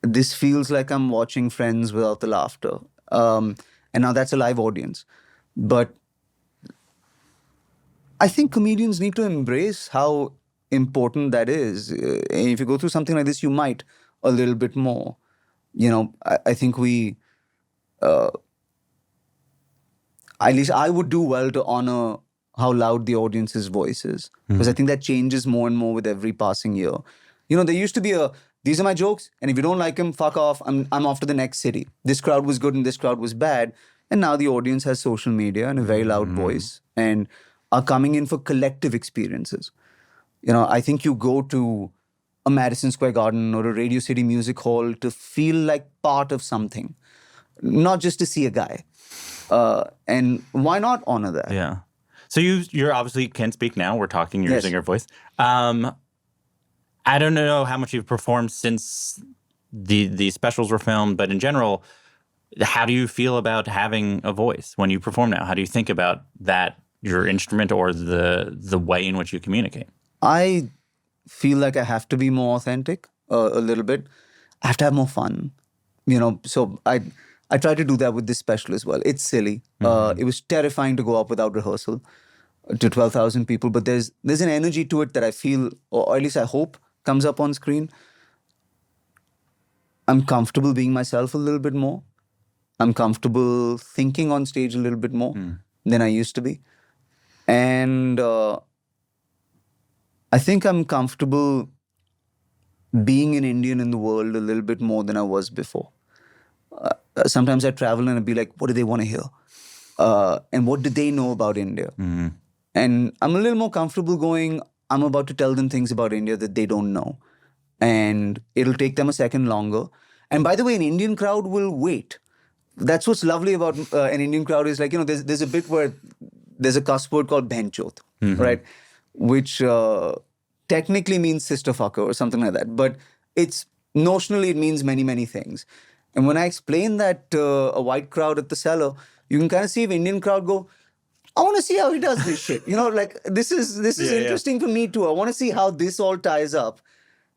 this feels like I'm watching Friends without the laughter. And now that's a live audience. But I think comedians need to embrace how important that is. And if you go through something like this, you might a little bit more. I think at least I would do well to honor how loud the audience's voice is. Because I think that changes more and more with every passing year. There used to be these are my jokes, and if you don't like them, fuck off, I'm off to the next city. This crowd was good and this crowd was bad. And now the audience has social media and a very loud voice and are coming in for collective experiences. I think you go to a Madison Square Garden or a Radio City Music Hall to feel like part of something, not just to see a guy. And why not honor that? Yeah. So you're obviously can speak now. We're talking. You're using your voice. I don't know how much you've performed since the specials were filmed, but in general, how do you feel about having a voice when you perform now? How do you think about that, your instrument or the way in which you communicate? I feel like I have to be more authentic a little bit. I have to have more fun, So I try to do that with this special as well. It's silly. It was terrifying to go up without rehearsal to 12,000 people, but there's an energy to it that I feel, or at least I hope, comes up on screen. I'm comfortable being myself a little bit more. I'm comfortable thinking on stage a little bit more than I used to be. And I think I'm comfortable being an Indian in the world a little bit more than I was before. Sometimes I travel and I'd be like, what do they want to hear? And what do they know about India? And I'm a little more comfortable going, I'm about to tell them things about India that they don't know. And it'll take them a second longer. And by the way, an Indian crowd will wait. That's what's lovely about an Indian crowd is like, there's a bit where there's a cuss word called bhenchot, right? Which technically means sister fucker or something like that. But it's notionally, it means many, many things. And when I explain that to a white crowd at the cellar, you can kind of see if Indian crowd go, I want to see how he does this shit. Like this is interesting for me too. I want to see how this all ties up.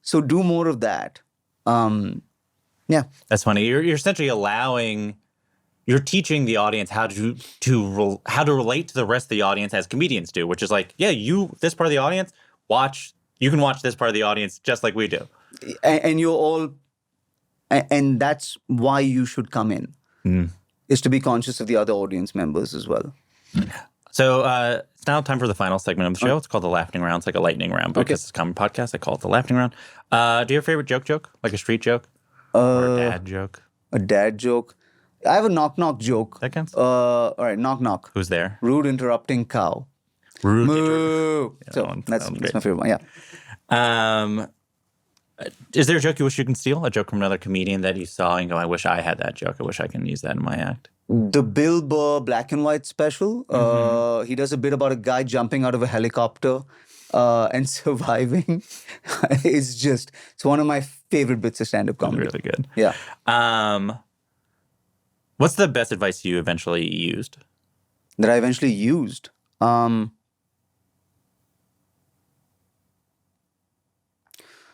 So do more of that. Yeah. That's funny. You're essentially you're teaching the audience how to relate to the rest of the audience as comedians do, which is like, yeah, this part of the audience, you can watch this part of the audience just like we do. And you're all, and that's why you should come in, is to be conscious of the other audience members as well. So it's now time for the final segment of the show. It's called the Laughening Round. It's like a lightning round, but because it's a common podcast, I call it the Laughening Round. Do you have a favorite joke? Like a street joke? Or a dad joke? A dad joke. I have a knock-knock joke. That counts. All right, knock-knock. Who's there? Rude interrupting cow. Rude. Moo. Yeah, So that's my favorite one, yeah. Is there a joke you wish you can steal? A joke from another comedian that you saw and go, I wish I had that joke. I wish I can use that in my act. The Bill Burr black and white special. He does a bit about a guy jumping out of a helicopter and surviving. It's one of my favorite bits of stand-up comedy. Really good. Yeah. What's the best advice you eventually used? That I eventually used?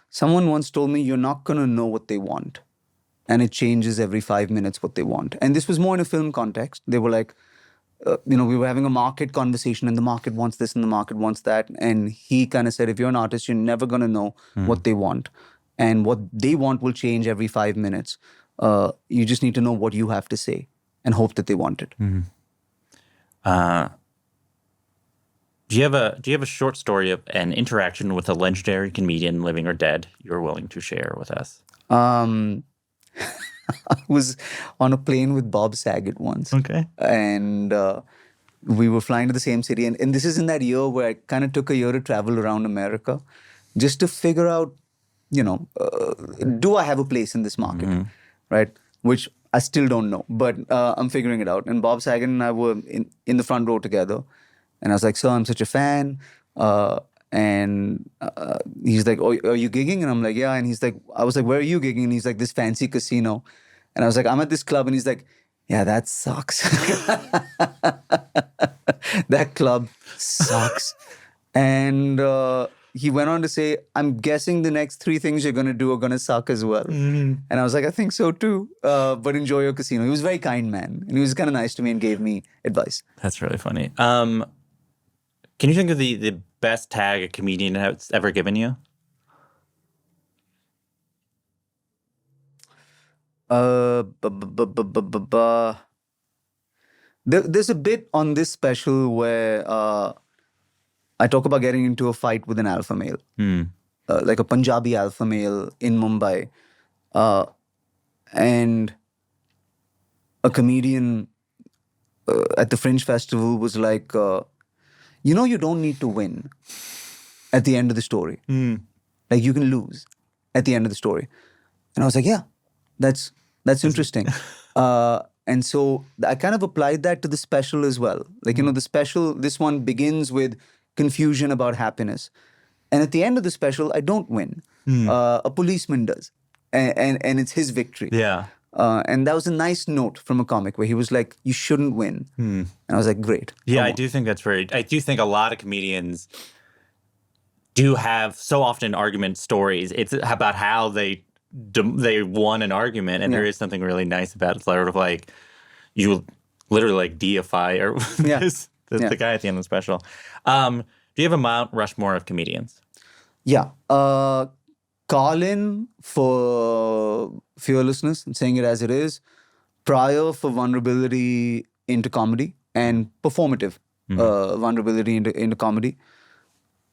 Someone once told me, you're not going to know what they want. And it changes every 5 minutes what they want. And this was more in a film context. They were like, we were having a market conversation and the market wants this and the market wants that. And he kind of said, if you're an artist, you're never going to know what they want. And what they want will change every 5 minutes. You just need to know what you have to say and hope that they want it. Do you have a short story of an interaction with a legendary comedian, living or dead, you're willing to share with us? I was on a plane with Bob Saget once. Okay. And we were flying to the same city. And this is in that year where I kind of took a year to travel around America just to figure out, do I have a place in this market, right? Which I still don't know, but I'm figuring it out. And Bob Saget and I were in the front row together. And I was like, so I'm such a fan. And he's like, oh, are you gigging? And I'm like, yeah. And he's like, I was like, where are you gigging? And he's like, this fancy casino. And I was like, I'm at this club. And he's like, yeah, that sucks. That club sucks. And he went on to say, I'm guessing the next 3 things you're going to do are going to suck as well. And I was like, I think so too. But enjoy your casino. He was a very kind man. And he was kind of nice to me and gave me advice. That's really funny. Can you think of the best tag a comedian has ever given you? There's a bit on this special where I talk about getting into a fight with an alpha male, like a Punjabi alpha male in Mumbai. And a comedian at the Fringe Festival was like, you don't need to win at the end of the story. Like you can lose at the end of the story. And I was like, yeah, that's interesting. And so I kind of applied that to the special as well. Like, the special, this one begins with confusion about happiness. And at the end of the special, I don't win. A policeman does. And it's his victory. Yeah. And that was a nice note from a comic where he was like, you shouldn't win. And I was like, great. Yeah, I do think I do think a lot of comedians do have so often argument stories. It's about how they won an argument. And there is something really nice about it. It's sort of like you literally like deify the guy at the end of the special. Do you have a Mount Rushmore of comedians? Yeah. Carlin for fearlessness, I'm saying it as it is. Pryor for vulnerability into comedy and performative vulnerability into comedy.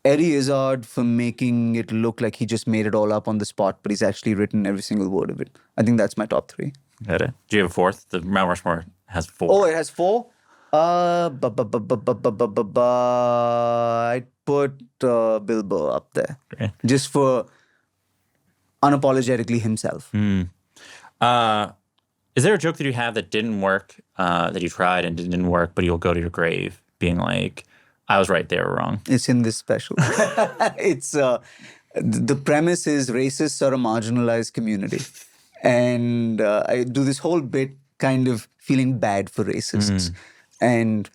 Eddie Izzard for making it look like he just made it all up on the spot, but he's actually written every single word of it. I think that's my top 3. Got it. Do you have a fourth? The Mount Rushmore has 4. Oh, it has 4? I'd put Bill Burr up there. Great. Just for unapologetically himself. Is there a joke that you have that didn't work, that you tried and didn't work, but you'll go to your grave being like, I was right, they were wrong? It's in this special. It's The premise is racists are a marginalized community. And I do this whole bit kind of feeling bad for racists. And,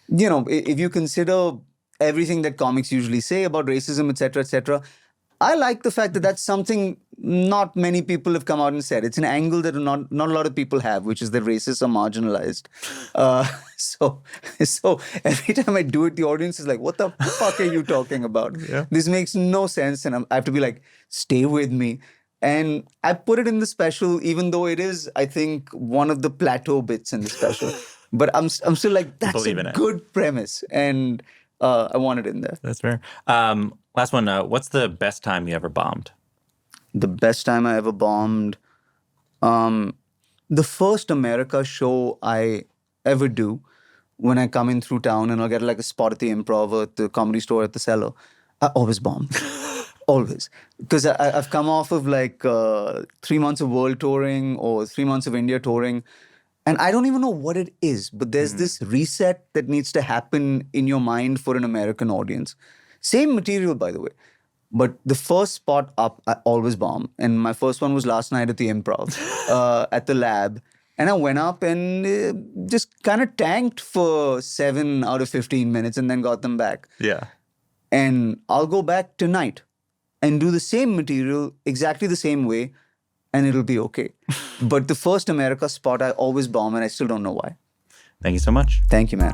if you consider everything that comics usually say about racism, etc., I like the fact that that's something not many people have come out and said. It's an angle that not a lot of people have, which is that racists are marginalized. So every time I do it, the audience is like, "What the fuck are you talking about? Yeah. This makes no sense." And I have to be like, "Stay with me." And I put it in the special, even though it is, I think, one of the plateau bits in the special. But I'm still like, that's believe a in it. good premise, and I want it in there. That's fair. Last one. What's the best time you ever bombed? The best time I ever bombed. The first America show I ever do, when I come in through town and I'll get like a spot at the Improv or at the Comedy Store at the Cellar, I always bomb. Always. Because I've come off of like 3 months of world touring or 3 months of India touring. And I don't even know what it is, but there's this reset that needs to happen in your mind for an American audience. Same material, by the way. But the first spot up, I always bomb. And my first one was last night at the Improv, at the Lab. And I went up and just kind of tanked for 7 out of 15 minutes and then got them back. Yeah. And I'll go back tonight and do the same material exactly the same way, and it'll be okay. But the first America spot, I always bomb, and I still don't know why. Thank you so much. Thank you, man.